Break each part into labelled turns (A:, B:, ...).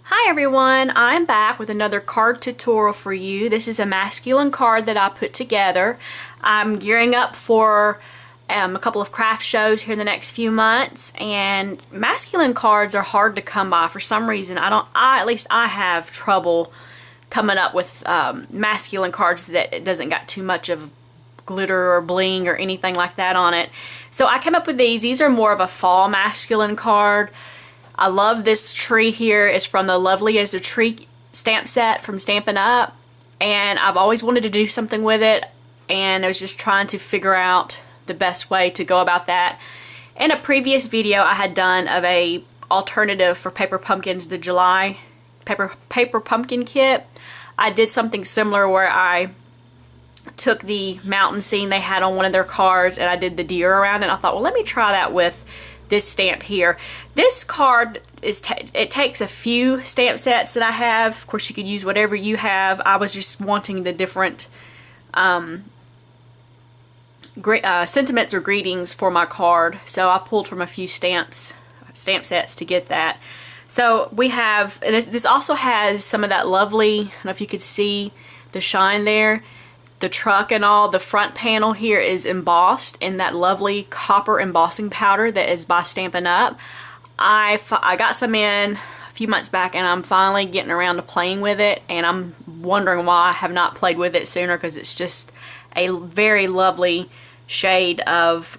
A: Hi everyone, I'm back with another card tutorial for you. This is a masculine card that I put together. I'm gearing up for a couple of craft shows here in the next few months, and masculine cards are hard to come by for some reason. At least I have trouble coming up with masculine cards that it doesn't got too much of glitter or bling or anything like that on it. So I came up with these. These are more of a fall masculine card. I love this tree here. It's from the Lovely as a Tree stamp set from Stampin' Up! And I've always wanted to do something with it, and I was just trying to figure out the best way to go about that. In a previous video I had done of a alternative for Paper Pumpkins, the July paper pumpkin kit, I did something similar where I took the mountain scene they had on one of their cards and I did the deer around it. I thought, well, let me try that with this stamp here. This card it takes a few stamp sets that I have. Of course, you could use whatever you have. I was just wanting the different sentiments or greetings for my card, so I pulled from a few stamp sets to get that. So we have, and this also has some of that lovely, I don't know if you could see the shine there, the truck and all. The front panel here is embossed in that lovely copper embossing powder that is by Stampin' Up! I got some in a few months back, and I'm finally getting around to playing with it, and I'm wondering why I have not played with it sooner, because it's just a very lovely shade of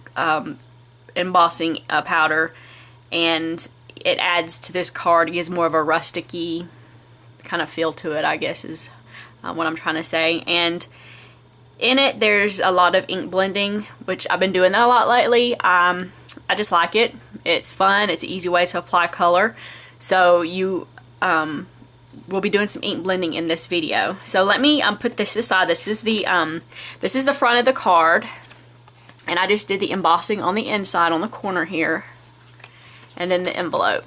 A: embossing powder, and it adds to this card. It gives more of a rusticy kind of feel to it, I guess is what I'm trying to say. And in it there's a lot of ink blending, which I've been doing that a lot lately. I just like it. It's fun. It's an easy way to apply color. So you we'll be doing some ink blending in this video. So let me put this aside. This is the front of the card, and I just did the embossing on the inside on the corner here, and then the envelope.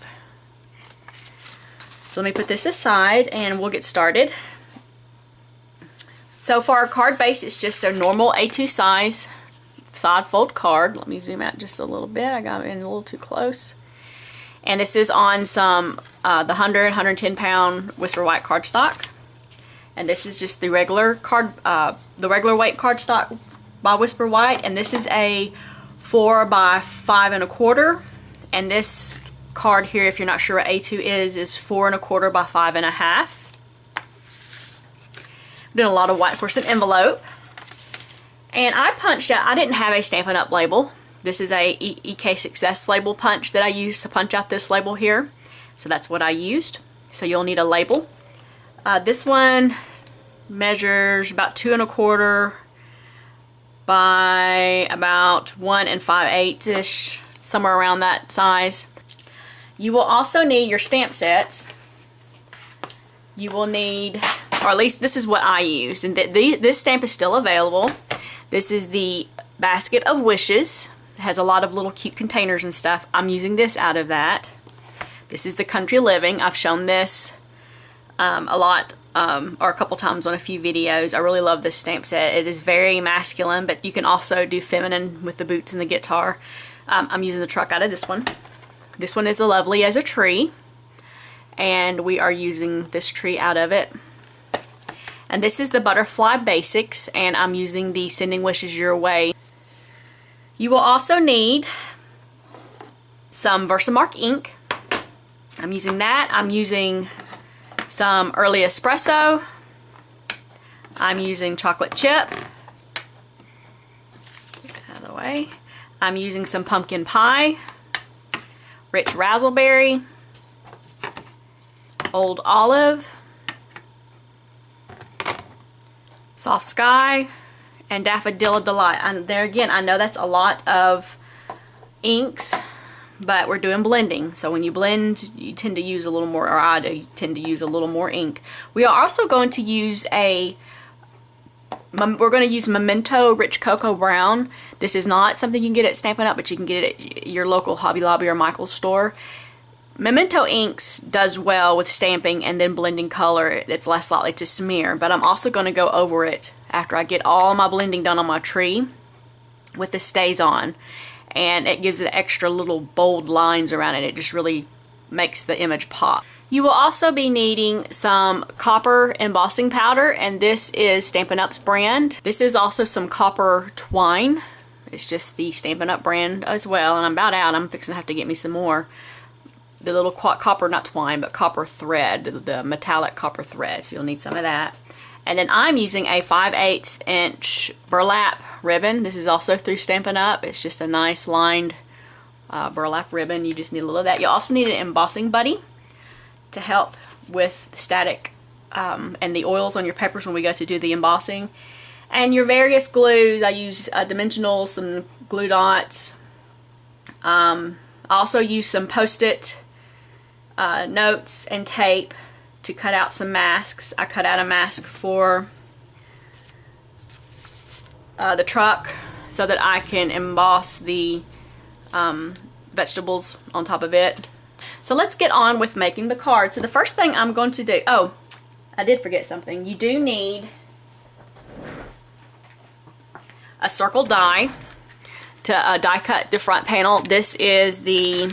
A: So let me put this aside and we'll get started. So for our card base, it's just a normal A2 size side fold card. Let me zoom out just a little bit. I got it in a little too close. And this is on some the 110 pound Whisper White cardstock. And this is just the regular weight cardstock by Whisper White. And this is a 4 by 5 1/4. And this card here, if you're not sure what A2 is 4 1/4 by 5 1/2. Doing a lot of white, of course, an envelope. And I punched out, I didn't have a Stampin' Up! Label. This is a EK Success label punch that I used to punch out this label here. So that's what I used. So you'll need a label. This one measures about 2 1/4 by about 1 5/8-ish, somewhere around that size. You will also need your stamp sets. You will need, or at least this is what I used, and this stamp is still available. This is the Basket of Wishes. It has a lot of little cute containers and stuff. I'm using this out of that. This is the Country Living. I've shown this a lot, or a couple times on a few videos. I really love this stamp set. It is very masculine, but you can also do feminine with the boots and the guitar. I'm using the truck out of this one. This one is the Lovely as a Tree, and we are using this tree out of it. And this is the Butterfly Basics, and I'm using the Sending Wishes Your Way. You will also need some Versamark ink. I'm using that. I'm using some Early Espresso. I'm using chocolate chip. Get this out of the way. I'm using some pumpkin pie, rich raspberry, old olive, soft sky, and daffodil delight. And there again, I know that's a lot of inks, but we're doing blending. So when you blend, you tend to use a little more, or I do tend to use a little more ink. We are also going to use we're going to use Memento Rich Cocoa Brown. This is not something you can get at Stampin' Up!, but you can get it at your local Hobby Lobby or Michael's store. Memento inks does well with stamping and then blending color. It's less likely to smear, but I'm also going to go over it after I get all my blending done on my tree with the Stays On, and it gives it extra little bold lines around it. It just really makes the image pop. You will also be needing some copper embossing powder, and this is Stampin' Up's brand. This is also some copper twine. It's just the Stampin' Up brand as well, and I'm about out. I'm fixing to have to get me some more. The little copper, not twine, but copper thread, the metallic copper thread, so you'll need some of that. And then I'm using a 5/8 inch burlap ribbon. This is also through Stampin' Up. It's just a nice lined burlap ribbon. You just need a little of that. You also need an embossing buddy to help with the static and the oils on your papers when we go to do the embossing. And your various glues. I use dimensionals, some glue dots. I also use some Post-it notes and tape to cut out some masks. I cut out a mask for the truck so that I can emboss the vegetables on top of it. So let's get on with making the card. So the first thing I'm going to do, oh, I did forget something. You do need a circle die to die cut the front panel. This is the,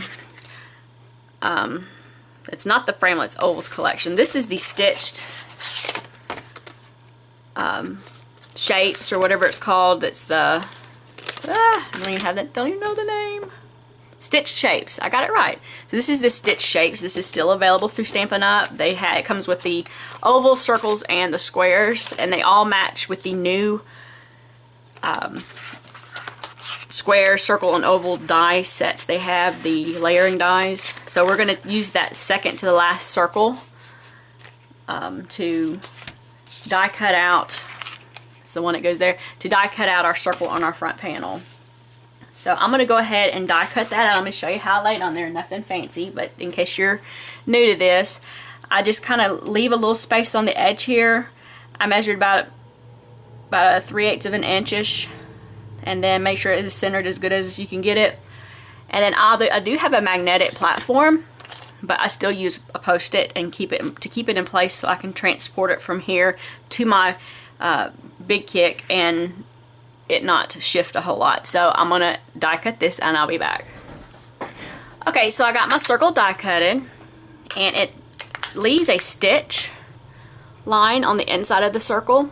A: it's not the Framelits Ovals collection. This is the stitched shapes or whatever it's called. It's the, I don't even have that, don't even know the name. Stitched shapes. I got it right. So this is the stitched shapes. This is still available through Stampin' Up. It comes with the oval, circles, and the squares, and they all match with the new square, circle, and oval die sets. They have the layering dies. So we're going to use that second to the last circle to die cut out. It's the one that goes there. To die cut out our circle on our front panel. So I'm going to go ahead and die cut that out. I'm going to show you how I lay it on there. Nothing fancy, but in case you're new to this, I just kind of leave a little space on the edge here. I measured about a 3/8 of an inch-ish, and then make sure it is centered as good as you can get it. And then I do have a magnetic platform, but I still use a Post-it and keep it in place so I can transport it from here to my big kick and it not shift a whole lot. So I'm gonna die cut this and I'll be back. Okay, so I got my circle die cutted, and it leaves a stitch line on the inside of the circle.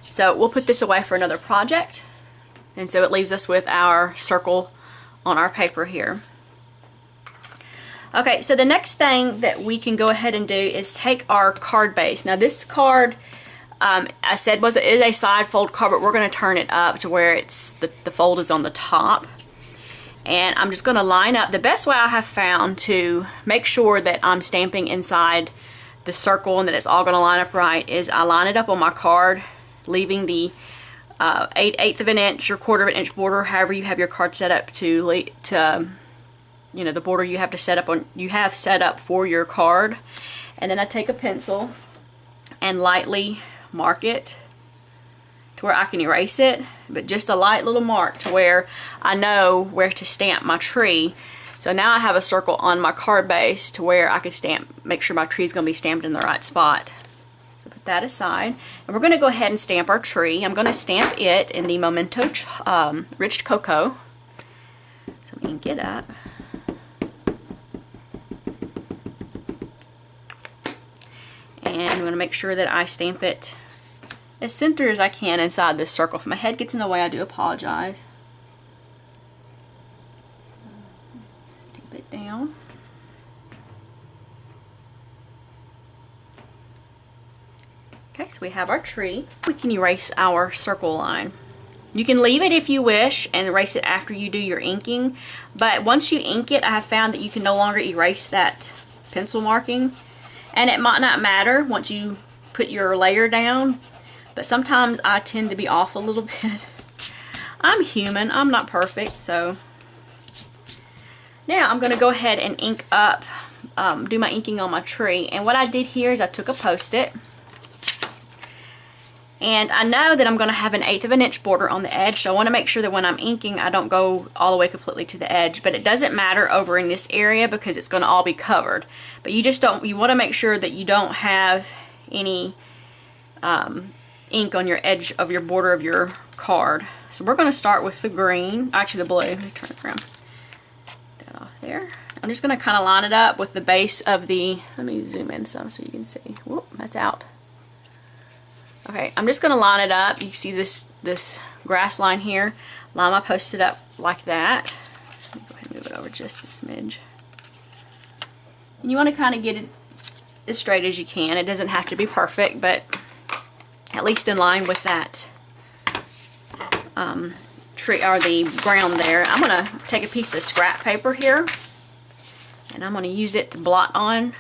A: So we'll put this away for another project, and so it leaves us with our circle on our paper here. Okay, so the next thing that we can go ahead and do is take our card base. Now this card, I said is a side fold card, but we're going to turn it up to where it's the fold is on the top. And I'm just going to line up. The best way I have found to make sure that I'm stamping inside the circle and that it's all going to line up right is I line it up on my card, leaving the 1/8 of an inch or 1/4 of an inch border, however you have your card set up to you know, the border you have set up for your card. And then I take a pencil and lightly mark it to where I can erase it, but just a light little mark to where I know where to stamp my tree. So now I have a circle on my card base to where I can make sure my tree is going to be stamped in the right spot. So put that aside, and we're going to go ahead and stamp our tree. I'm going to stamp it in the Memento Rich Cocoa. So we can get up. And I'm going to make sure that I stamp it as center as I can inside this circle. If my head gets in the way, I do apologize. So, stamp it down. Okay, so we have our tree. We can erase our circle line. You can leave it if you wish and erase it after you do your inking, but once you ink it, I have found that you can no longer erase that pencil marking. And it might not matter once you put your layer down, but sometimes I tend to be off a little bit. I'm human, I'm not perfect, so. Now I'm going to go ahead and ink up, do my inking on my tree. And what I did here is I took a Post-it, and I know that I'm going to have an 1/8 of an inch border on the edge, so I want to make sure that when I'm inking I don't go all the way completely to the edge, but it doesn't matter over in this area because it's going to all be covered. But you want to make sure that you don't have any ink on your edge of your border of your card. So we're going to start with the green, actually the blue. Let me turn it around. Get that off there. I'm just going to kind of line it up with the base of the, let me zoom in some so you can see. Whoop, that's out. Okay, I'm just going to line it up. You can see this grass line here. Line my Post-it up like that. Go ahead and move it over just a smidge. And you want to kind of get it as straight as you can. It doesn't have to be perfect, but at least in line with that tree or the ground there. I'm going to take a piece of scrap paper here, and I'm going to use it to blot on.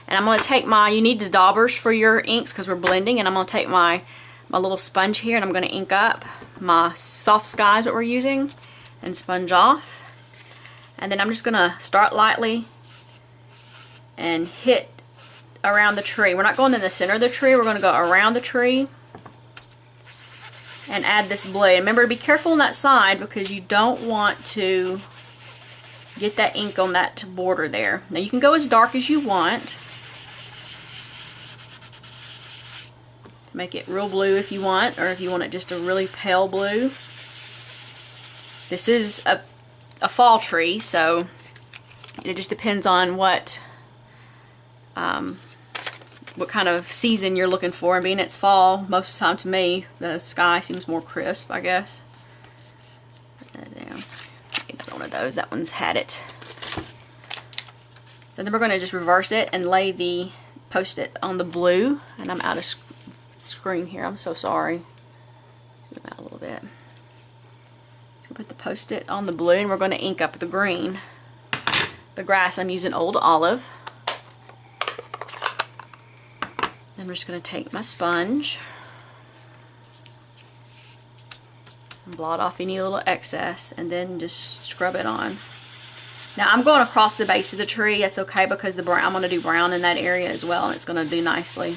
A: And I'm going to take my, you need the daubers for your inks because we're blending, and I'm going to take my little sponge here, and I'm going to ink up my soft skies that we're using and sponge off. And then I'm just going to start lightly and hit around the tree. We're not going in the center of the tree, we're going to go around the tree and add this blue. And remember to be careful on that side because you don't want to get that ink on that border there. Now you can go as dark as you want. Make it real blue if you want, or if you want it just a really pale blue. This is a fall tree, so it just depends on what kind of season you're looking for. And being it's fall, most of the time to me, the sky seems more crisp, I guess. Put that down. Another one of those. That one's had it. So then we're going to just reverse it and lay the Post-it on the blue. And I'm out of screen here. I'm so sorry. Zoom out a little bit. So put the Post-it on the blue, and we're going to ink up the green. The grass, I'm using Old Olive. Then we're just going to take my sponge and blot off any little excess, and then just scrub it on. Now I'm going across the base of the tree. That's okay because I'm going to do brown in that area as well, and it's going to do nicely.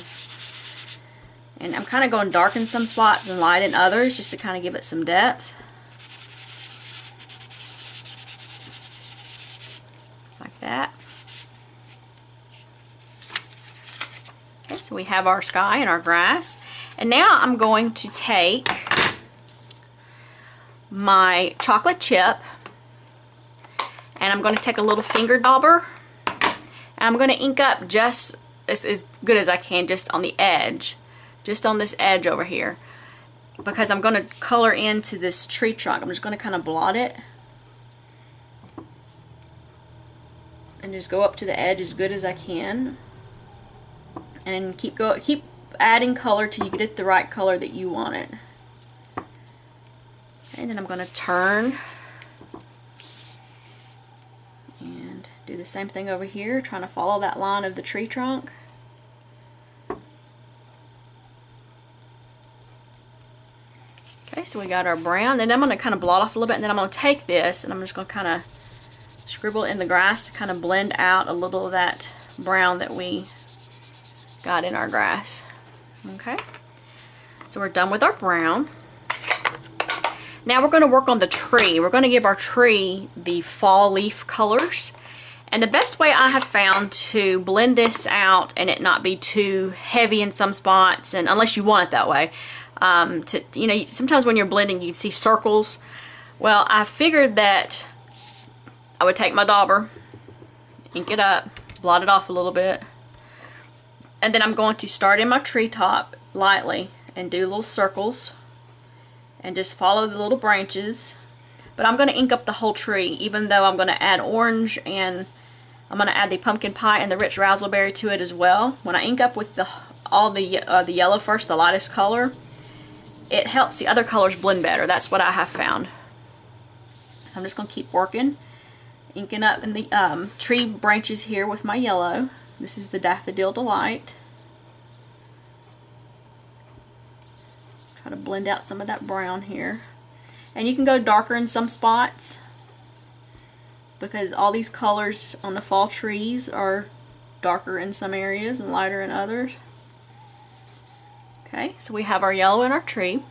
A: And I'm kind of going dark in some spots and light in others just to kind of give it some depth. Just like that. Okay, so we have our sky and our grass. And now I'm going to take my chocolate chip, and I'm going to take a little finger dauber, and I'm going to ink up just as good as I can just on the edge. Just on this edge over here, because I'm going to color into this tree trunk. I'm just going to kind of blot it and just go up to the edge as good as I can, and keep adding color till you get it the right color that you want it. And then I'm going to turn and do the same thing over here, trying to follow that line of the tree trunk. Okay, so we got our brown. Then I'm going to kind of blot off a little bit, and then I'm going to take this and I'm just going to kind of scribble in the grass to kind of blend out a little of that brown that we got in our grass. Okay, so we're done with our brown. Now we're going to work on the tree. We're going to give our tree the fall leaf colors. And the best way I have found to blend this out and it not be too heavy in some spots, and unless you want it that way, sometimes when you're blending you can see circles. Well, I figured that I would take my dauber, ink it up, blot it off a little bit, and then I'm going to start in my treetop lightly and do little circles and just follow the little branches. But I'm going to ink up the whole tree, even though I'm going to add orange, and I'm going to add the pumpkin pie and the rich raspberry to it as well. When I ink up with all the yellow first, the lightest color, it helps the other colors blend better. That's what I have found. So I'm just going to keep working, inking up in the tree branches here with my yellow. This is the Daffodil Delight. Try to blend out some of that brown here. And you can go darker in some spots because all these colors on the fall trees are darker in some areas and lighter in others. Okay, so we have our yellow in our tree.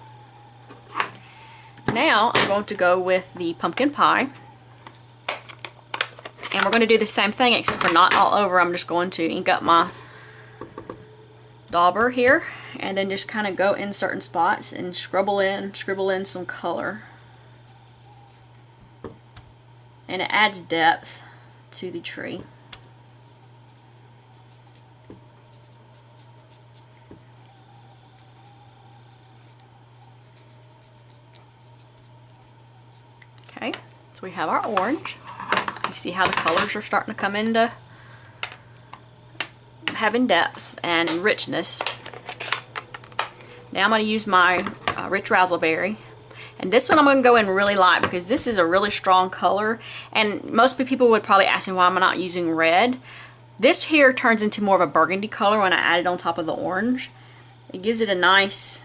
A: Now I'm going to go with the pumpkin pie. And we're going to do the same thing, except for not all over. I'm just going to ink up my dauber here, and then just kind of go in certain spots and scribble in some color. And it adds depth to the tree. Okay, so we have our orange. You see how the colors are starting to come into having depth and richness. Now I'm going to use my rich raspberry. And this one I'm going to go in really light because this is a really strong color. And most people would probably ask me why I'm not using red. This here turns into more of a burgundy color when I add it on top of the orange. It gives it a nice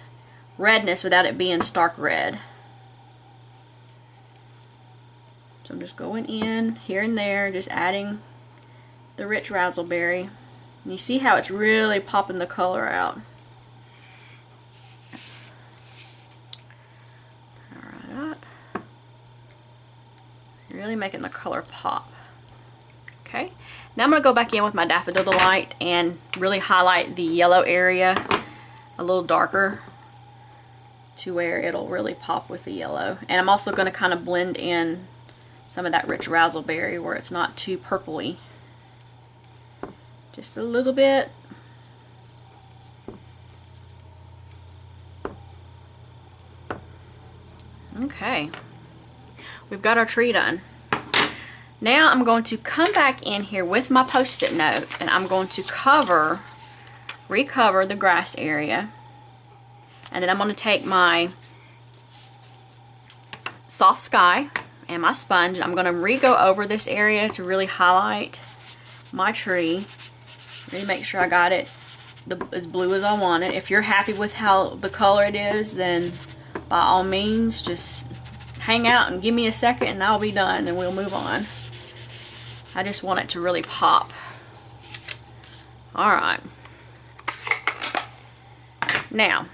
A: redness without it being stark red. So I'm just going in here and there, just adding the rich raspberry. And you see how it's really popping the color out. Really making the color pop. Okay, now I'm going to go back in with my Daffodil Delight and really highlight the yellow area a little darker to where it'll really pop with the yellow. And I'm also going to kind of blend in some of that rich raspberry where it's not too purpley. Just a little bit. Okay, we've got our tree done. Now I'm going to come back in here with my Post-it note and I'm going to recover the grass area. And then I'm going to take my Soft Sky and my sponge and I'm going to re-go over this area to really highlight my tree. Really make sure I got it as blue as I want it. If you're happy with how the color it is, then by all means just hang out and give me a second and I'll be done and we'll move on. I just want it to really pop. Alright. Now,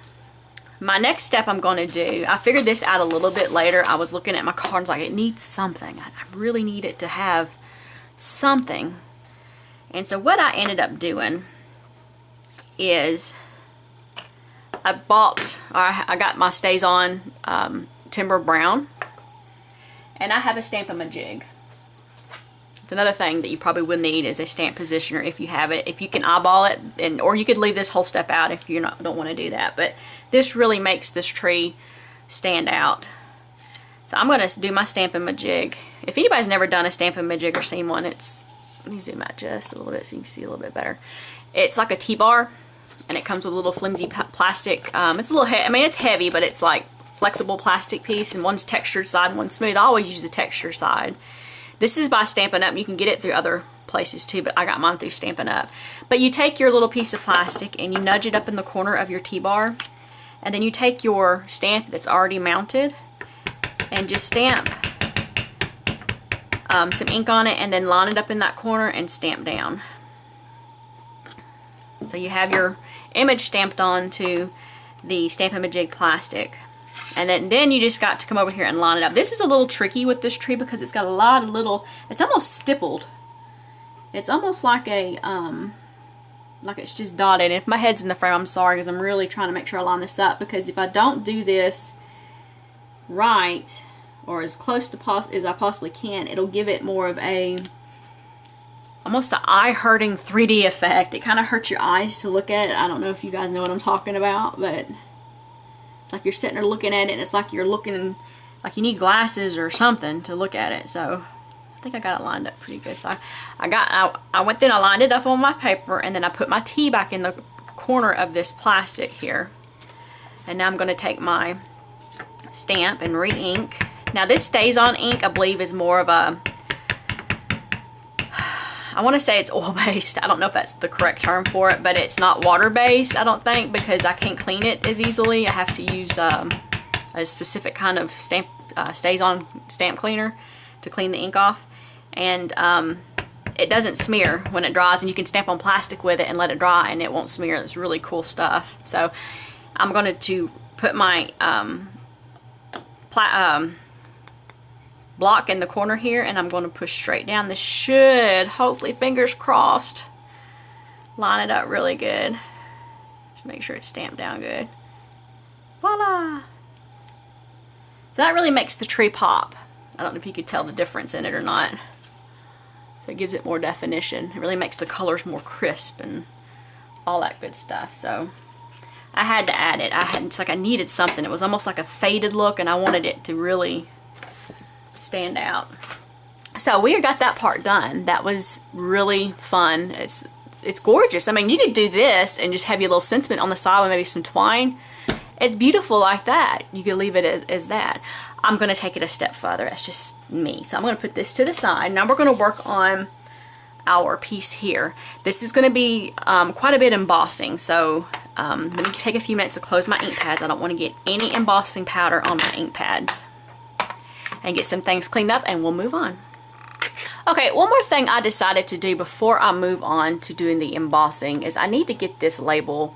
A: my next step I'm going to do, I figured this out a little bit later. I was looking at my cards like it needs something. I really need it to have something. And so what I ended up doing is I got my Stays On Timber Brown. And I have a Stampin' It's another thing that you probably would need is a stamp positioner if you have it. If you can eyeball it, or you could leave this whole step out if you don't want to do that. But this really makes this tree stand out. So I'm going to do my Stampin' Majig. If anybody's never done a Stampin' Majig or seen one, let me zoom out just a little bit so you can see a little bit better. It's like a T-bar, and it comes with a little flimsy plastic. It's a little I mean, it's heavy, but it's like flexible plastic piece, and one's textured side and one's smooth. I always use the texture side. This is by Stampin' Up. You can get it through other places too, but I got mine through Stampin' Up. But you take your little piece of plastic and you nudge it up in the corner of your T-bar, and then you take your stamp that's already mounted and just stamp some ink on it and then line it up in that corner and stamp down. So you have your image stamped onto the Stampin' Majig plastic. And then you just got to come over here and line it up. This is a little tricky with this tree because it's got a lot of little, it's almost stippled. It's almost like a, like it's just dotted. And if my head's in the frame, I'm sorry because I'm really trying to make sure I line this up, because if I don't do this right, or as close to as I possibly can, it'll give it more of a, almost an eye-hurting 3D effect. It kind of hurts your eyes to look at it. I don't know if you guys know what I'm talking about, but it's like you're sitting there looking at it and it's like you're looking like you need glasses or something to look at it. So I think I got it lined up pretty good. So I went then I lined it up on my paper, and then I put my T back in the corner of this plastic here. And now I'm going to take my stamp and re-ink. Now this Stays On ink, I believe, is more of a, I want to say it's oil-based. I don't know if that's the correct term for it, but it's not water-based, I don't think, because I can't clean it as easily. I have to use a specific kind of Stays On stamp cleaner to clean the ink off. And it doesn't smear when it dries, and you can stamp on plastic with it and let it dry and it won't smear. It's really cool stuff. So I'm going to put my block in the corner here, and I'm going to push straight down. This should, hopefully, fingers crossed, line it up really good. Just make sure it's stamped down good. Voila! So that really makes the tree pop. I don't know if you could tell the difference in it or not. So it gives it more definition. It really makes the colors more crisp and all that good stuff. So I had to add it. It's like I needed something. It was almost like a faded look, and I wanted it to really stand out. So we got that part done. That was really fun. It's gorgeous. I mean, you could do this and just have your little sentiment on the side with maybe some twine. It's beautiful like that. You could leave it as that. I'm going to take it a step further. That's just me. So I'm going to put this to the side. Now we're going to work on our piece here. This is going to be quite a bit embossing. So let me take a few minutes to close my ink pads. I don't want to get any embossing powder on my ink pads. And get some things cleaned up, and we'll move on. Okay, one more thing I decided to do before I move on to doing the embossing is I need to get this label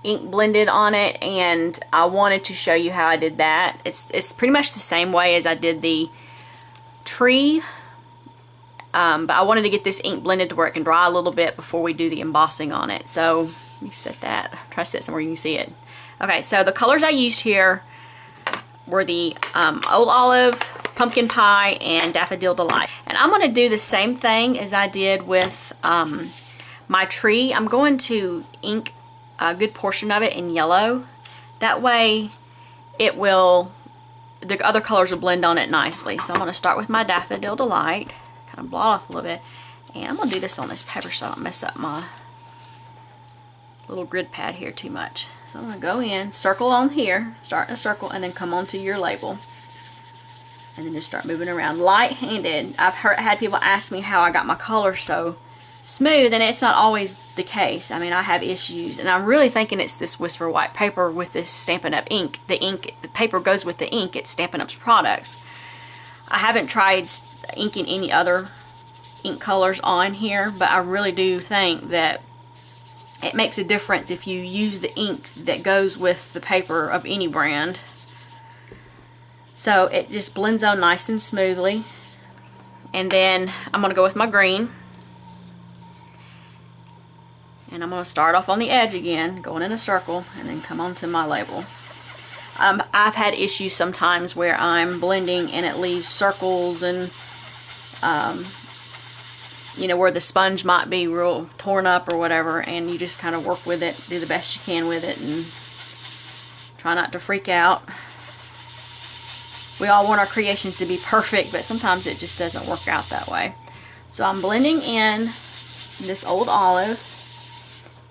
A: ink blended on it, and I wanted to show you how I did that. It's pretty much the same way as I did the tree, but I wanted to get this ink blended to where it can dry a little bit before we do the embossing on it. So let me set that. Try to set somewhere you can see it. Okay, so the colors I used here were the Old Olive, Pumpkin Pie, and Daffodil Delight. And I'm going to do the same thing as I did with my tree. I'm going to ink a good portion of it in yellow. That way the other colors will blend on it nicely. So I'm going to start with my Daffodil Delight, kind of blot off a little bit. And I'm going to do this on this paper so I don't mess up my little grid pad here too much. So I'm going to go in, circle on here, start in a circle, and then come onto your label. And then just start moving around. Light-handed. I've had people ask me how I got my color so smooth, and it's not always the case. I mean, I have issues, and I'm really thinking it's this Whisper White paper with this Stampin' Up! Ink. The paper goes with the ink. It's Stampin' Up's products. I haven't tried inking any other ink colors on here, but I really do think that it makes a difference if you use the ink that goes with the paper of any brand. So it just blends on nice and smoothly. And then I'm going to go with my green. And I'm going to start off on the edge again, going in a circle, and then come onto my label. I've had issues sometimes where I'm blending and it leaves circles and you know, where the sponge might be real torn up or whatever, and you just kind of work with it, do the best you can with it, and try not to freak out. We all want our creations to be perfect, but sometimes it just doesn't work out that way. So I'm blending in this Old Olive,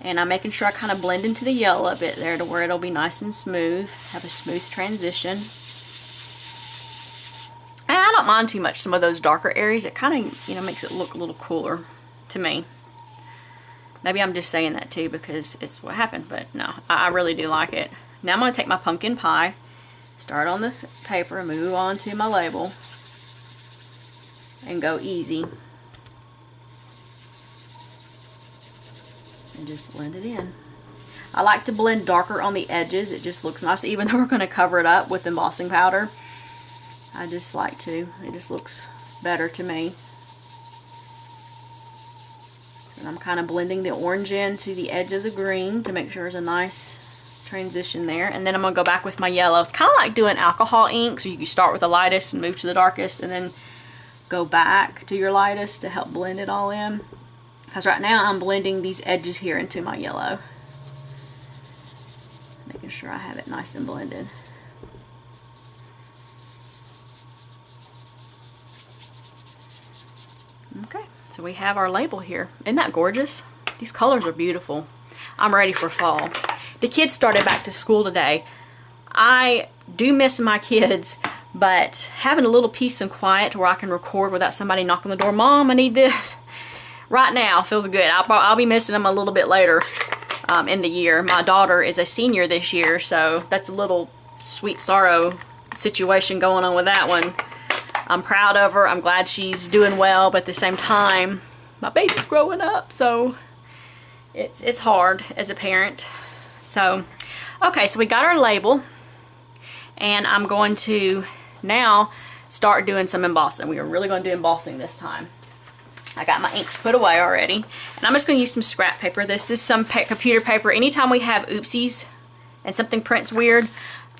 A: and I'm making sure I kind of blend into the yellow a bit there to where it'll be nice and smooth, have a smooth transition. And I don't mind too much some of those darker areas. It kind of, you know, makes it look a little cooler to me. Maybe I'm just saying that too because it's what happened, but no, I really do like it. Now I'm going to take my Pumpkin Pie, start on the paper, and move on to my label, and go easy. And just blend it in. I like to blend darker on the edges. It just looks nice, even though we're going to cover it up with embossing powder. I just like to. It just looks better to me. So I'm kind of blending the orange into the edge of the green to make sure there's a nice transition there. And then I'm going to go back with my yellow. It's kind of like doing alcohol ink. So you can start with the lightest and move to the darkest, and then go back to your lightest to help blend it all in. Because right now I'm blending these edges here into my yellow. Making sure I have it nice and blended. Okay, so we have our label here. Isn't that gorgeous? These colors are beautiful. I'm ready for fall. The kids started back to school today. I do miss my kids, but having a little peace and quiet where I can record without somebody knocking on the door, Mom, I need this, right now feels good. I'll be missing them a little bit later in the year. My daughter is a senior this year, so that's a little sweet sorrow situation going on with that one. I'm proud of her. I'm glad she's doing well, but at the same time, my baby's growing up, so it's hard as a parent. So, okay, so we got our label, and I'm going to now start doing some embossing. We are really going to do embossing this time. I got my inks put away already, and I'm just going to use some scrap paper. This is some computer paper. Anytime we have oopsies and something prints weird,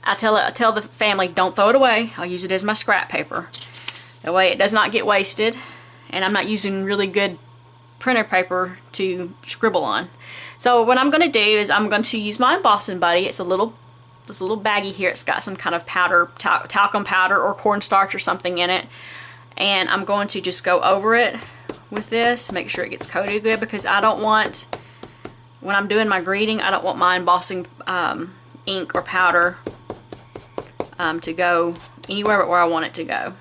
A: I tell the family, don't throw it away. I'll use it as my scrap paper. That way it does not get wasted, and I'm not using really good printer paper to scribble on. So what I'm going to do is I'm going to use my embossing buddy. It's this little baggie here. It's got some kind of powder, talcum powder or cornstarch or something in it. And I'm going to just go over it with this, make sure it gets coated good, because I don't want, when I'm doing my greeting, I don't want my embossing ink or powder to go anywhere but where I want it to go.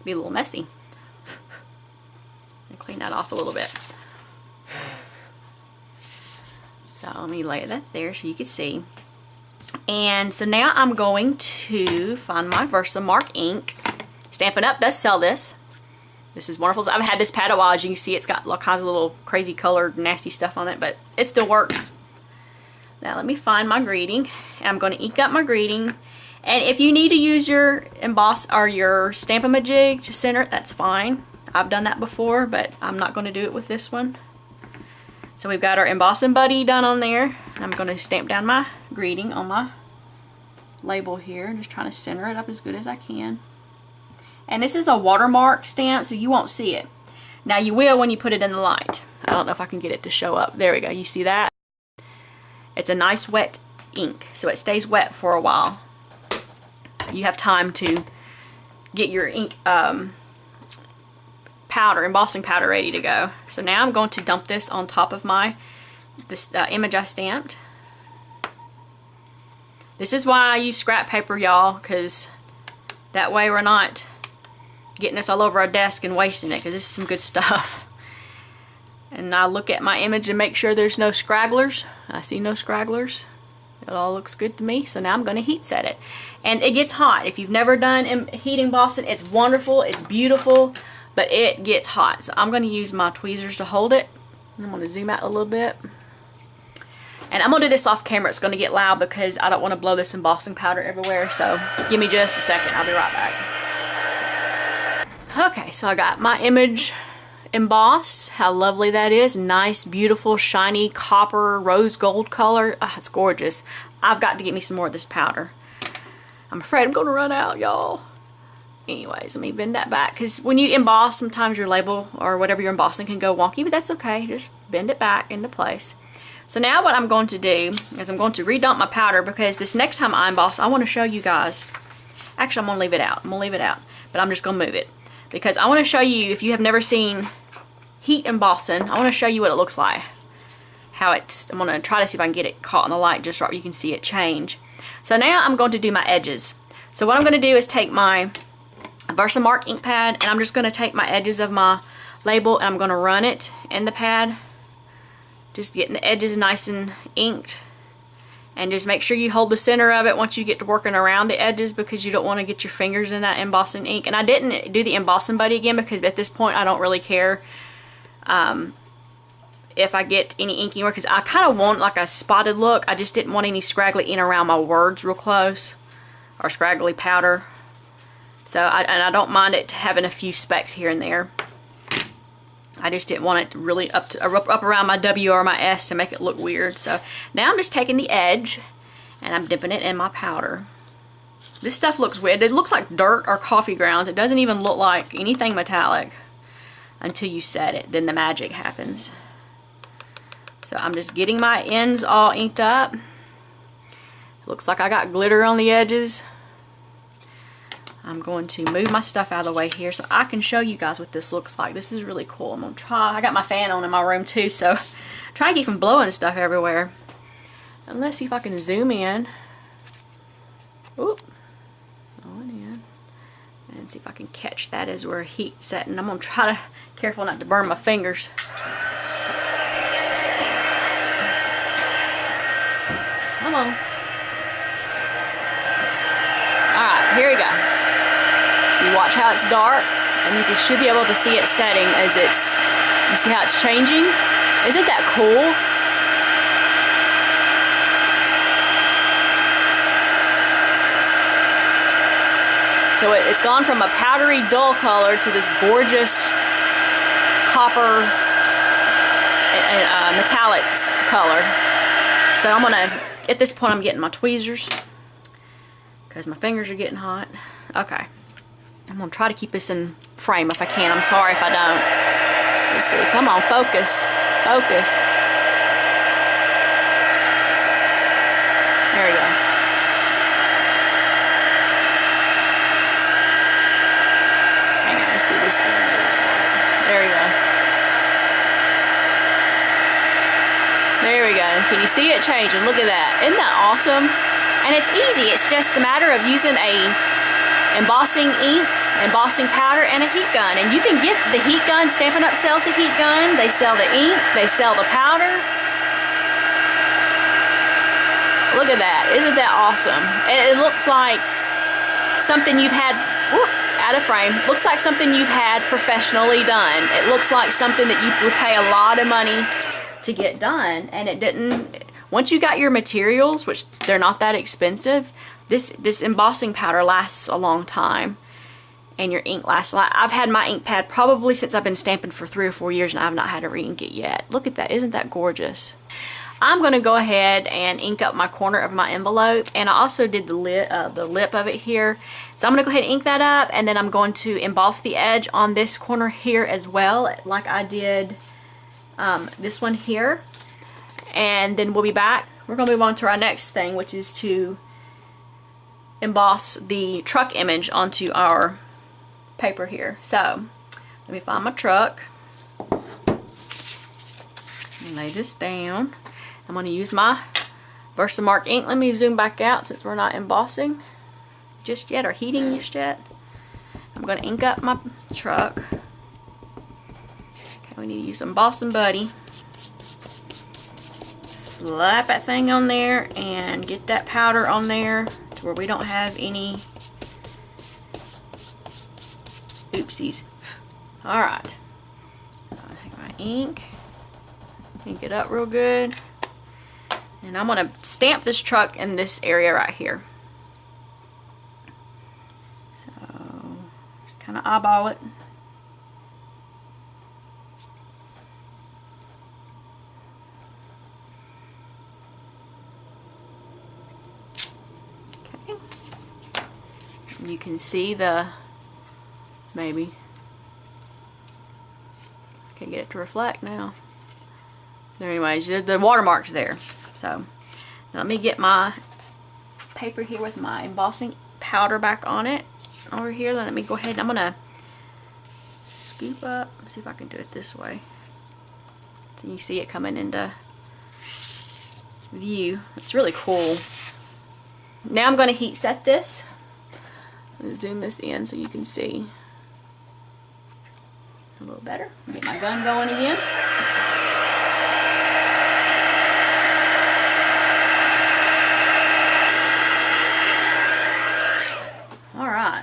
A: Be a little messy. Clean that off a little bit. So let me lay that there so you can see. And so now I'm going to find my Versamark ink. Stampin' Up! Does sell this. This is wonderful. So I've had this pad a while. As you can see, it's got all kinds of little crazy colored nasty stuff on it, but it still works. Now let me find my greeting. And I'm going to ink up my greeting. And if you need to use your emboss or your Stampin' to center it, that's fine. I've done that before, but I'm not going to do it with this one. So we've got our embossing buddy done on there. I'm going to stamp down my greeting on my label here. Just trying to center it up as good as I can. And this is a watermark stamp, so you won't see it. Now you will when you put it in the light. I don't know if I can get it to show up. There we go. You see that? It's a nice wet ink, so it stays wet for a while. You have time to get your ink powder, embossing powder, ready to go. So now I'm going to dump this on top of this image I stamped. This is why I use scrap paper, y'all, because that way we're not getting this all over our desk and wasting it, because this is some good stuff. And I look at my image and make sure there's no scragglers. I see no scragglers. It all looks good to me. So now I'm going to heat set it. And it gets hot. If you've never done heat embossing, it's wonderful, it's beautiful, but it gets hot. So I'm going to use my tweezers to hold it. I'm going to zoom out a little bit. And I'm going to do this off camera. It's going to get loud because I don't want to blow this embossing powder everywhere. So give me just a second. I'll be right back. Okay, so I got my image embossed. How lovely that is. Nice, beautiful, shiny copper rose gold color. Ah, it's gorgeous. I've got to get me some more of this powder. I'm afraid I'm going to run out, y'all. Anyways, let me bend that back, because when you emboss, sometimes your label or whatever you're embossing can go wonky, but that's okay. Just bend it back into place. So now what I'm going to do is I'm going to redump my powder, because this next time I emboss, I want to show you guys. Actually, I'm going to leave it out. I'm going to leave it out, but I'm just going to move it, because I want to show you, if you have never seen heat embossing, I want to show you what it looks like. I'm going to try to see if I can get it caught in the light just right where you can see it change. So now I'm going to do my edges. So what I'm going to do is take my Versamark ink pad, and I'm just going to take my edges of my label and I'm going to run it in the pad, just getting the edges nice and inked. And just make sure you hold the center of it once you get to working around the edges, because you don't want to get your fingers in that embossing ink. And I didn't do the embossing buddy again, because at this point I don't really care if I get any ink anywhere, because I kind of want like a spotted look. I just didn't want any scraggly in around my words real close, or scraggly powder. So I don't mind it having a few specks here and there. I just didn't want it really up around my W or my S to make it look weird. So now I'm just taking the edge and I'm dipping it in my powder. This stuff looks weird. It looks like dirt or coffee grounds. It doesn't even look like anything metallic until you set it. Then the magic happens. So I'm just getting my ends all inked up. Looks like I got glitter on the edges. I'm going to move my stuff out of the way here so I can show you guys what this looks like. This is really cool. I'm going to try. I got my fan on in my room too, so try to keep from blowing stuff everywhere. And let's see if I can zoom in. Oop. Going in. And see if I can catch that as we're heat setting. I'm going to try to careful not to burn my fingers. Come on. Alright, here we go. So you watch how it's dark, and you should be able to see it setting as you see how it's changing? Isn't that cool? So it's gone from a powdery dull color to this gorgeous copper and metallic color. So I'm gonna, at this point I'm getting my tweezers because my fingers are getting hot. Okay. I'm going to try to keep this in frame if I can. I'm sorry if I don't. Let's see. Come on, focus. Focus. There we go. Hang on, let's do this. There we go. There we go. Can you see it changing? Look at that. Isn't that awesome? And it's easy. It's just a matter of using a embossing ink, embossing powder, and a heat gun. And you can get the heat gun. Stampin' Up! Sells the heat gun. They sell the ink. They sell the powder. Look at that. Isn't that awesome? It looks like something you've had, whoop, out of frame. Looks like something you've had professionally done. It looks like something that you would pay a lot of money to get done. And it didn't, once you got your materials, which they're not that expensive, this embossing powder lasts a long time, and your ink lasts a lot. I've had my ink pad probably since I've been stamping for 3 or 4 years, and I've not had to re-ink it yet. Look at that. Isn't that gorgeous? I'm going to go ahead and ink up my corner of my envelope, and I also did the lip of it here. So I'm going to go ahead and ink that up, and then I'm going to emboss the edge on this corner here as well, like I did this one here. And then we'll be back. We're going to move on to our next thing, which is to emboss the truck image onto our paper here. So let me find my truck and lay this down. I'm going to use my Versamark ink. Let me zoom back out since we're not embossing just yet or heating just yet. I'm going to ink up my truck. Okay, we need to use some Embossing Buddy. Slap that thing on there and get that powder on there to where we don't have any oopsies. Alright. I'll take my ink it up real good. And I'm going to stamp this truck in this area right here. So, just kind of eyeball it. Okay. You can see the, maybe, I can get it to reflect now. There, anyways, the watermark's there. So now let me get my paper here with my embossing powder back on it over here. Let me go ahead and I'm gonna scoop up. Let's see if I can do it this way. So you see it coming into view. It's really cool. Now I'm gonna heat set this. I'm gonna zoom this in so you can see a little better. Get my gun going again.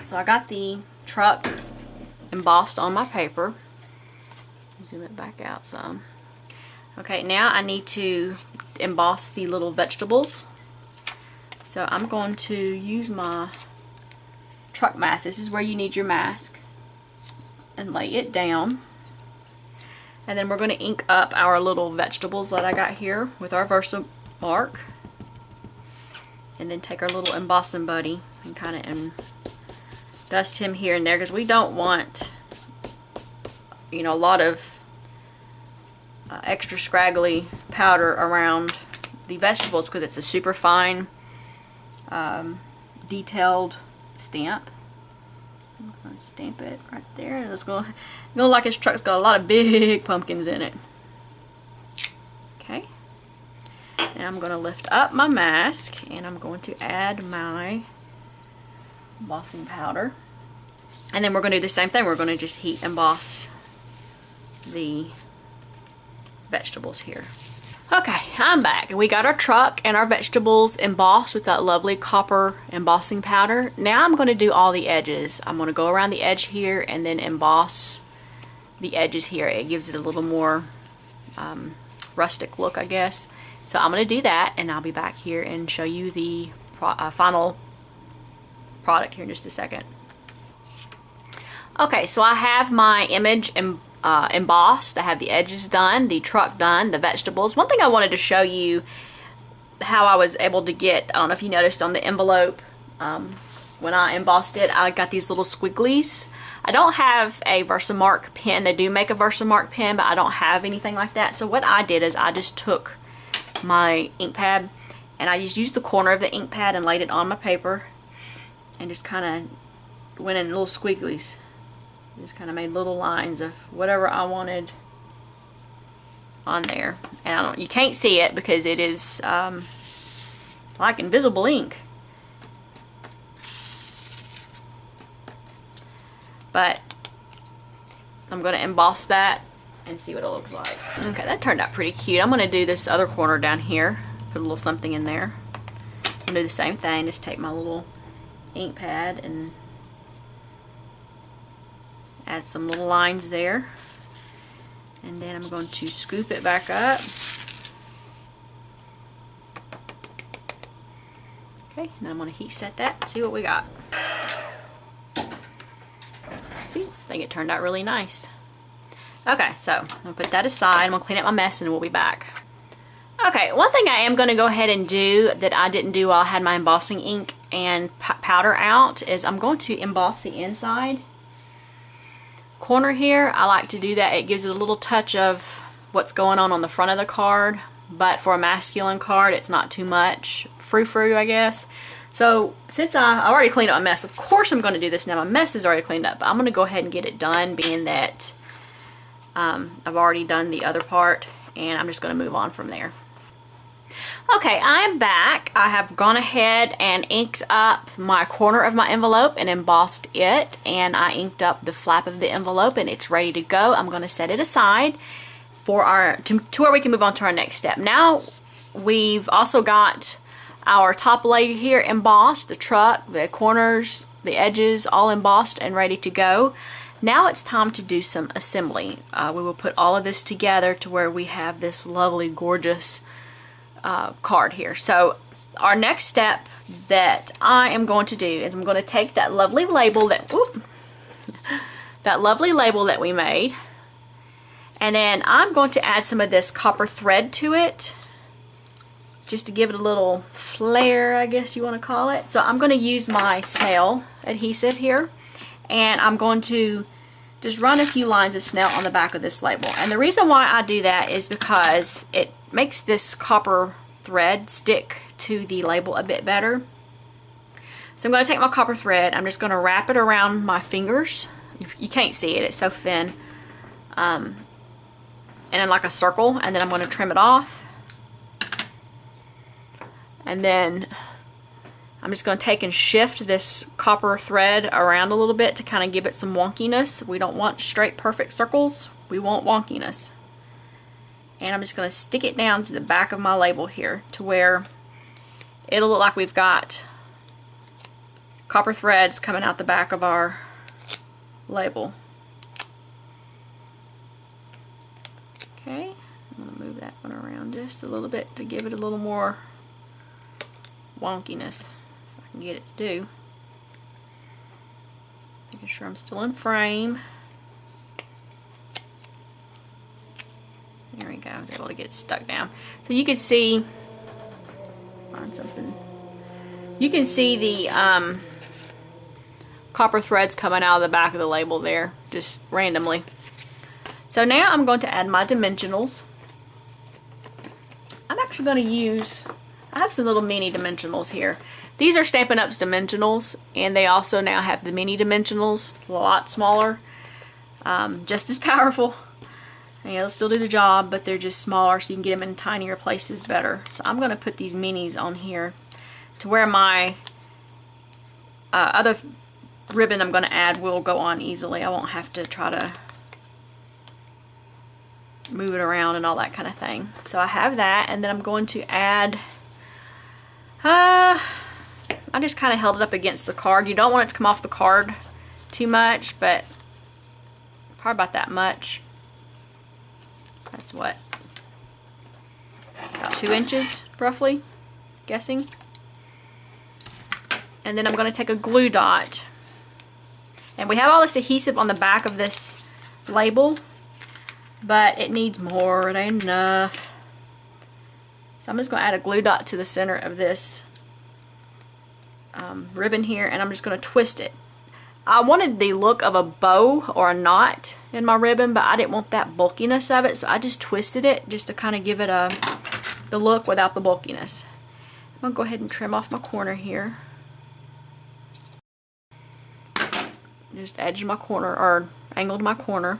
A: So I got the truck embossed on my paper. Zoom it back out some. Okay, now I need to emboss the little vegetables. So I'm going to use my truck mask. This is where you need your mask. And lay it down. And then we're going to ink up our little vegetables that I got here with our Versamark. And then take our little embossing buddy and kind of dust him here and there, because we don't want, you know, a lot of extra scraggly powder around the vegetables, because it's a super fine detailed stamp. I'm going to stamp it right there, and it's going to look like his truck's got a lot of big pumpkins in it. Okay, and I'm going to lift up my mask, and I'm going to add my embossing powder, and then we're going to do the same thing. We're going to just heat emboss the vegetables here. Okay, I'm back, and we got our truck and our vegetables embossed with that lovely copper embossing powder. Now I'm going to do all the edges. I'm going to go around the edge here and then emboss the edges here. It gives it a little more rustic look, I guess. So I'm going to do that, and I'll be back here and show you the final product here in just a second. Okay, so I have my image embossed. I have the edges done, the truck done, the vegetables. One thing I wanted to show you how I was able to get, I don't know if you noticed on the envelope, when I embossed it, I got these little squigglies. I don't have a Versamark pen. They do make a Versamark pen, but I don't have anything like that. So what I did is I just took my ink pad and I just used the corner of the ink pad and laid it on my paper and just kind of went in little squigglies. Just kind of made little lines of whatever I wanted on there. And you can't see it because it is like invisible ink. But I'm going to emboss that and see what it looks like. Okay, that turned out pretty cute. I'm going to do this other corner down here. Put a little something in there. I'm going to do the same thing. Just take my little ink pad and add some little lines there. And then I'm going to scoop it back up. Okay, and then I'm going to heat set that and see what we got. See, I think it turned out really nice. Okay, so I'm going to put that aside. I'm going to clean up my mess and we'll be back. Okay, one thing I am going to go ahead and do that I didn't do while I had my embossing ink and powder out is I'm going to emboss the inside corner here. I like to do that. It gives it a little touch of what's going on the front of the card, but for a masculine card it's not too much frou-frou, I guess. So since I already cleaned up my mess, of course I'm going to do this now. My mess is already cleaned up, but I'm going to go ahead and get it done, being that I've already done the other part, and I'm just going to move on from there. Okay, I'm back. I have gone ahead and inked up my corner of my envelope and embossed it, and I inked up the flap of the envelope, and it's ready to go. I'm going to set it aside for to where we can move on to our next step. Now we've also got our top layer here embossed, the truck, the corners, the edges, all embossed and ready to go. Now it's time to do some assembly. We will put all of this together to where we have this lovely, gorgeous card here. So our next step that I am going to do is I'm going to take that lovely label that that we made, and then I'm going to add some of this copper thread to it, just to give it a little flair, I guess you want to call it. So I'm going to use my snail adhesive here, and I'm going to just run a few lines of snail on the back of this label. And the reason why I do that is because it makes this copper thread stick to the label a bit better. So I'm going to take my copper thread, I'm just going to wrap it around my fingers. You can't see it, it's so thin. And in like a circle, and then I'm going to trim it off. And then I'm just going to take and shift this copper thread around a little bit to kind of give it some wonkiness. We don't want straight perfect circles, we want wonkiness. And I'm just going to stick it down to the back of my label here to where it'll look like we've got copper threads coming out the back of our label. Okay, I'm going to move that one around just a little bit to give it a little more wonkiness, if I can get it to do. Making sure I'm still in frame. There we go, I was able to get it stuck down. So you can see, find something. You can see the copper threads coming out of the back of the label there, just randomly. So now I'm going to add my dimensionals. I'm actually going to use, I have some little mini dimensionals here. These are Stampin' Up's dimensionals, and they also now have the mini dimensionals, a lot smaller, just as powerful. And they'll still do the job, but they're just smaller, so you can get them in tinier places better. So I'm going to put these minis on here to where my other ribbon I'm going to add will go on easily. I won't have to try to move it around and all that kind of thing. So I have that, and then I'm going to add, I just kind of held it up against the card. You don't want it to come off the card too much, but probably about that much. That's what, about 2 inches roughly, guessing. And then I'm going to take a glue dot, and we have all this adhesive on the back of this label, but it needs more. It ain't enough. So I'm just going to add a glue dot to the center of this ribbon here, and I'm just going to twist it. I wanted the look of a bow or a knot in my ribbon, but I didn't want that bulkiness of it, so I just twisted it just to kind of give it the look without the bulkiness. I'm going to go ahead and trim off my corner here. Just edged my corner, or angled my corner.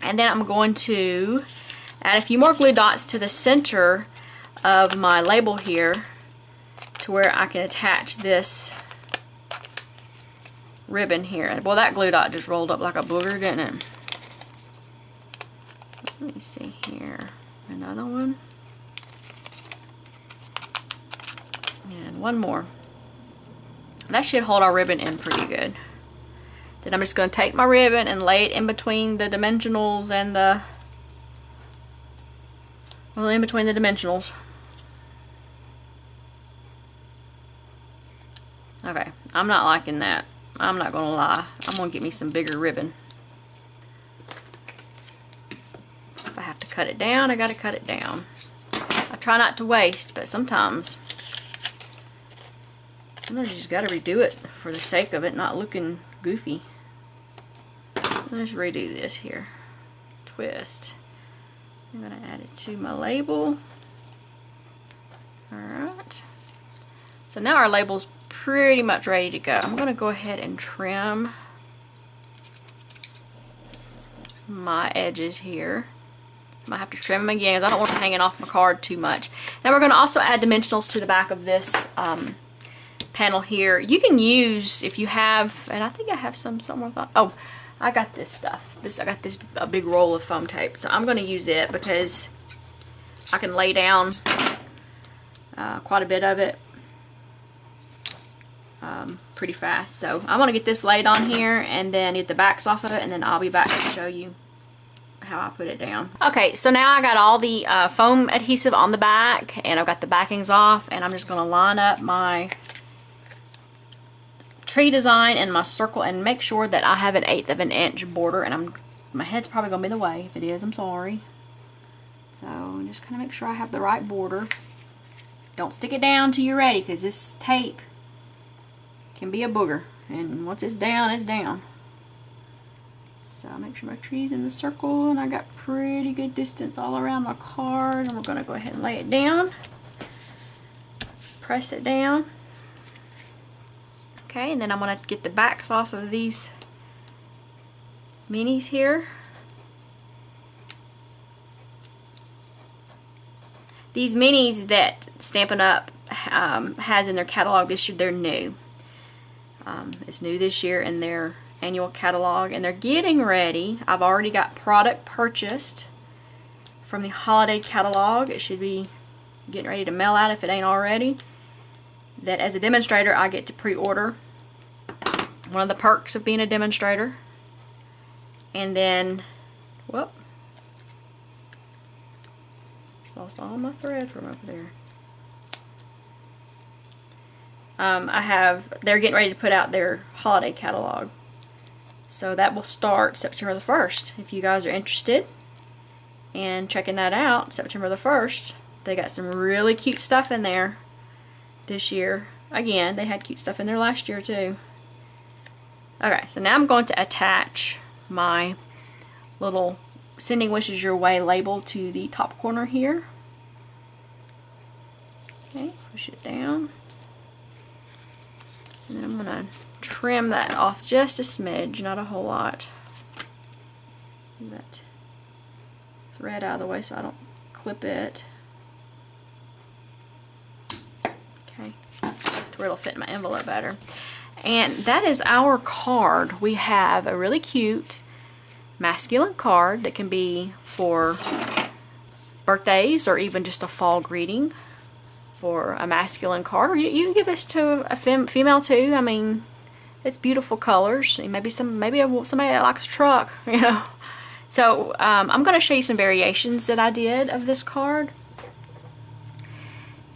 A: And then I'm going to add a few more glue dots to the center of my label here to where I can attach this ribbon here. Well, that glue dot just rolled up like a booger, didn't it? Let me see here. Another one. And one more. That should hold our ribbon in pretty good. Then I'm just going to take my ribbon and lay it in between the dimensionals and in between the dimensionals. Okay, I'm not liking that. I'm not going to lie. I'm going to get me some bigger ribbon. If I have to cut it down, I got to cut it down. I try not to waste, but sometimes you just got to redo it for the sake of it not looking goofy. Let's redo this here. Twist. I'm going to add it to my label. Alright. So now our label's pretty much ready to go. I'm going to go ahead and trim my edges here. I might have to trim them again because I don't want them hanging off my card too much. Now we're going to also add dimensionals to the back of this panel here. You can use, if you have, and I think I have some somewhere. Oh, I got this stuff. I got this a big roll of foam tape, so I'm going to use it because I can lay down quite a bit of it pretty fast. So I'm going to get this laid on here and then get the backs off of it, and then I'll be back to show you how I put it down. Okay, so now I got all the foam adhesive on the back, and I've got the backings off, and I'm just going to line up my tree design and my circle and make sure that I have 1/8 of an inch border, and my head's probably going to be in the way. If it is, I'm sorry. So just kind of make sure I have the right border. Don't stick it down till you're ready, because this tape can be a booger, and once it's down, it's down. So I'll make sure my tree's in the circle, and I got pretty good distance all around my card, and we're going to go ahead and lay it down. Press it down. Okay, and then I'm going to get the backs off of these minis here. These minis that Stampin' Up! Has in their catalog this year, they're new. It's new this year in their annual catalog, and they're getting ready. I've already got product purchased from the holiday catalog. It should be getting ready to mail out if it ain't already. That as a demonstrator, I get to pre-order. One of the perks of being a demonstrator. And then, whoop, just lost all my thread from over there. They're getting ready to put out their holiday catalog. So that will start September the 1st. If you guys are interested in checking that out, September the 1st, they got some really cute stuff in there this year. Again, they had cute stuff in there last year too. Okay, so now I'm going to attach my little Sending Wishes Your Way label to the top corner here. Okay, push it down. And then I'm going to trim that off just a smidge, not a whole lot. Get that thread out of the way so I don't clip it. Okay, to where it'll fit in my envelope better. And that is our card. We have a really cute masculine card that can be for birthdays or even just a fall greeting for a masculine card. Or you can give this to a female too. I mean, it's beautiful colors. Maybe somebody that likes a truck, you know. So I'm going to show you some variations that I did of this card.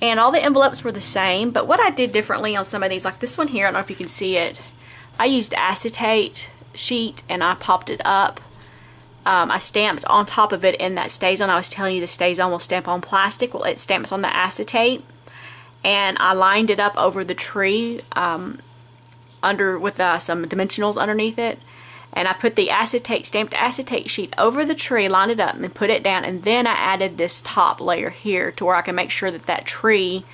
A: And all the envelopes were the same, but what I did differently on some of these, like this one here, I don't know if you can see it, I used acetate sheet and I popped it up. I stamped on top of it in that StazOn. I was telling you the StazOn will stamp on plastic. Well, it stamps on the acetate. And I lined it up over the tree under with some dimensionals underneath it. And I put the stamped acetate sheet over the tree, lined it up, and put it down. And then I added this top layer here to where I can make sure that that tree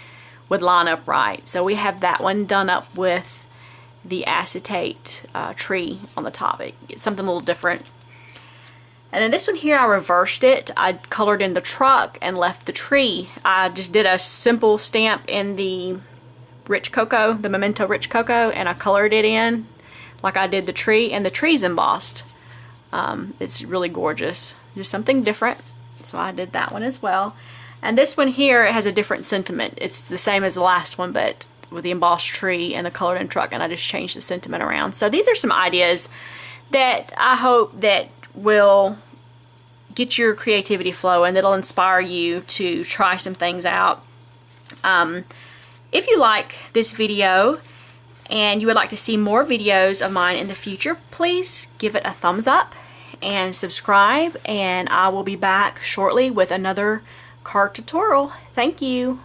A: would line up right. So we have that one done up with the acetate tree on the top. It's something a little different. And then this one here, I reversed it. I colored in the truck and left the tree. I just did a simple stamp in the rich cocoa, the Memento rich cocoa, and I colored it in like I did the tree, and the tree's embossed. It's really gorgeous. Just something different. So I did that one as well. And this one here, it has a different sentiment. It's the same as the last one, but with the embossed tree and the colored in truck, and I just changed the sentiment around. So these are some ideas that I hope that will get your creativity flowing, that'll inspire you to try some things out. If you like this video and you would like to see more videos of mine in the future, please give it a thumbs up and subscribe, and I will be back shortly with another card tutorial. Thank you.